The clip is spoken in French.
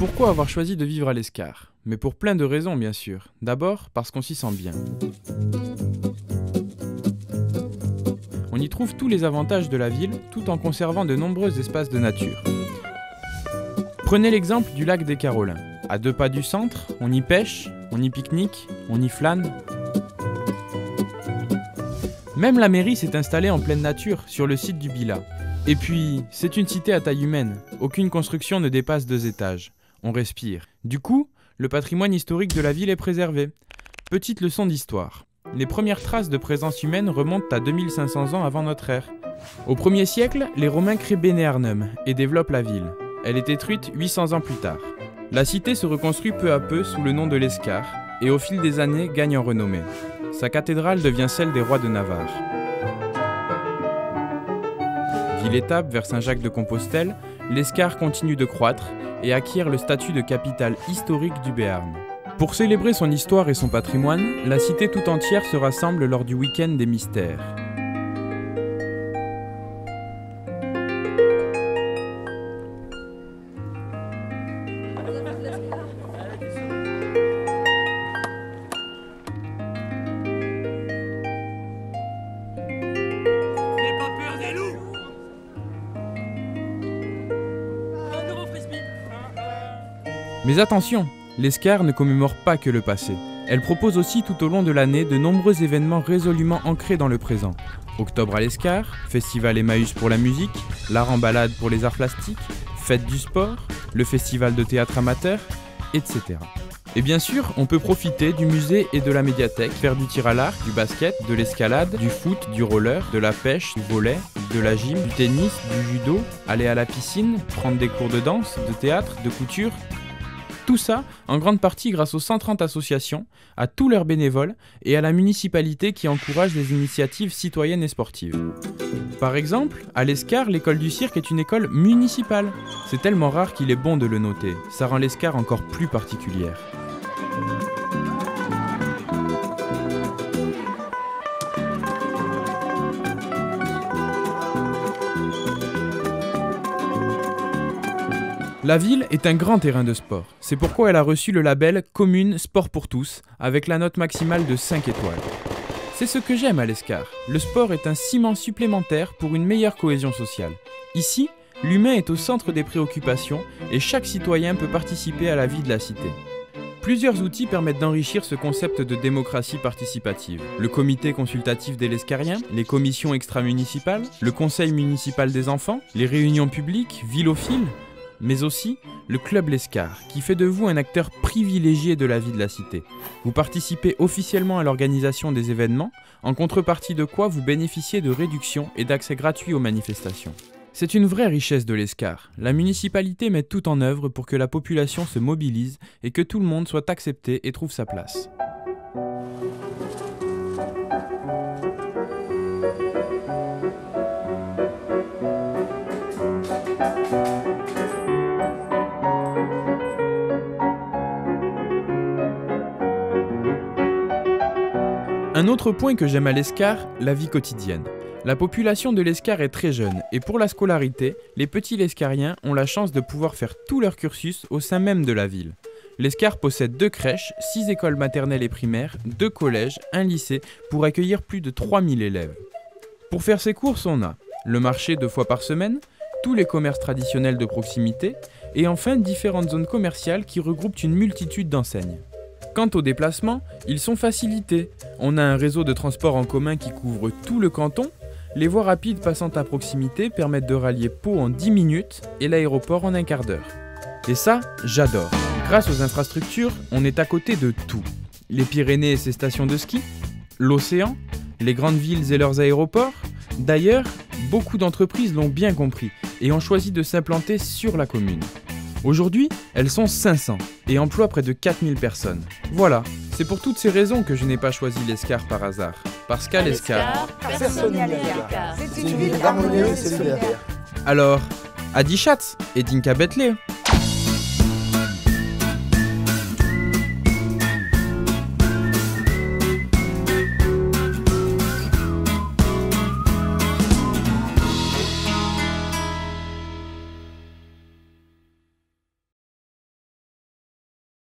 Pourquoi avoir choisi de vivre à l'Escar? Mais pour plein de raisons bien sûr. D'abord parce qu'on s'y sent bien. On y trouve tous les avantages de la ville tout en conservant de nombreux espaces de nature. Prenez l'exemple du lac des Carolins. À 2 pas du centre, on y pêche, on y pique-nique, on y flâne. Même la mairie s'est installée en pleine nature, sur le site du Bila. Et puis, c'est une cité à taille humaine. Aucune construction ne dépasse 2 étages. On respire. Du coup, le patrimoine historique de la ville est préservé. Petite leçon d'histoire. Les premières traces de présence humaine remontent à 2500 ans avant notre ère. Au 1er siècle, les Romains créent Bénéarnum et développent la ville. Elle est détruite 800 ans plus tard. La cité se reconstruit peu à peu sous le nom de l'Escar et au fil des années gagne en renommée. Sa cathédrale devient celle des rois de Navarre. Ville-étape vers Saint-Jacques-de-Compostelle, l'Escar continue de croître et acquiert le statut de capitale historique du Béarn. Pour célébrer son histoire et son patrimoine, la cité tout entière se rassemble lors du week-end des mystères. Mais attention, l'Escar ne commémore pas que le passé. Elle propose aussi tout au long de l'année de nombreux événements résolument ancrés dans le présent. Octobre à l'Escar, Festival Emmaüs pour la musique, l'art en balade pour les arts plastiques, fête du sport, le festival de théâtre amateur, etc. Et bien sûr, on peut profiter du musée et de la médiathèque, faire du tir à l'arc, du basket, de l'escalade, du foot, du roller, de la pêche, du volley, de la gym, du tennis, du judo, aller à la piscine, prendre des cours de danse, de théâtre, de couture. Tout ça, en grande partie grâce aux 130 associations, à tous leurs bénévoles et à la municipalité qui encourage les initiatives citoyennes et sportives. Par exemple, à l'Escar, l'école du cirque est une école municipale. C'est tellement rare qu'il est bon de le noter, ça rend l'Escar encore plus particulière. La ville est un grand terrain de sport. C'est pourquoi elle a reçu le label Commune Sport pour tous, avec la note maximale de 5 étoiles. C'est ce que j'aime à l'Escar. Le sport est un ciment supplémentaire pour une meilleure cohésion sociale. Ici, l'humain est au centre des préoccupations et chaque citoyen peut participer à la vie de la cité. Plusieurs outils permettent d'enrichir ce concept de démocratie participative. Le comité consultatif des Lescariens, les commissions extra-municipales, le conseil municipal des enfants, les réunions publiques, Villophile, mais aussi le Club l'Escar, qui fait de vous un acteur privilégié de la vie de la cité. Vous participez officiellement à l'organisation des événements, en contrepartie de quoi vous bénéficiez de réductions et d'accès gratuits aux manifestations. C'est une vraie richesse de l'Escar. La municipalité met tout en œuvre pour que la population se mobilise et que tout le monde soit accepté et trouve sa place. Un autre point que j'aime à l'Escar, la vie quotidienne. La population de l'Escar est très jeune et pour la scolarité, les petits Lescariens ont la chance de pouvoir faire tout leur cursus au sein même de la ville. L'Escar possède 2 crèches, 6 écoles maternelles et primaires, 2 collèges, un lycée pour accueillir plus de 3000 élèves. Pour faire ses courses, on a le marché 2 fois par semaine, tous les commerces traditionnels de proximité et enfin différentes zones commerciales qui regroupent une multitude d'enseignes. Quant aux déplacements, ils sont facilités. On a un réseau de transport en commun qui couvre tout le canton. Les voies rapides passant à proximité permettent de rallier Pau en 10 minutes et l'aéroport en un quart d'heure. Et ça, j'adore. Grâce aux infrastructures, on est à côté de tout. Les Pyrénées et ses stations de ski, l'océan, les grandes villes et leurs aéroports. D'ailleurs, beaucoup d'entreprises l'ont bien compris et ont choisi de s'implanter sur la commune. Aujourd'hui, elles sont 500 et emploient près de 4000 personnes. Voilà, c'est pour toutes ces raisons que je n'ai pas choisi l'Escar par hasard. Parce qu'à l'Escar, personne n'y a l'Escar. C'est une ville harmonieuse et solidaire. Alors, Adi Schatz et Dinka Betlé.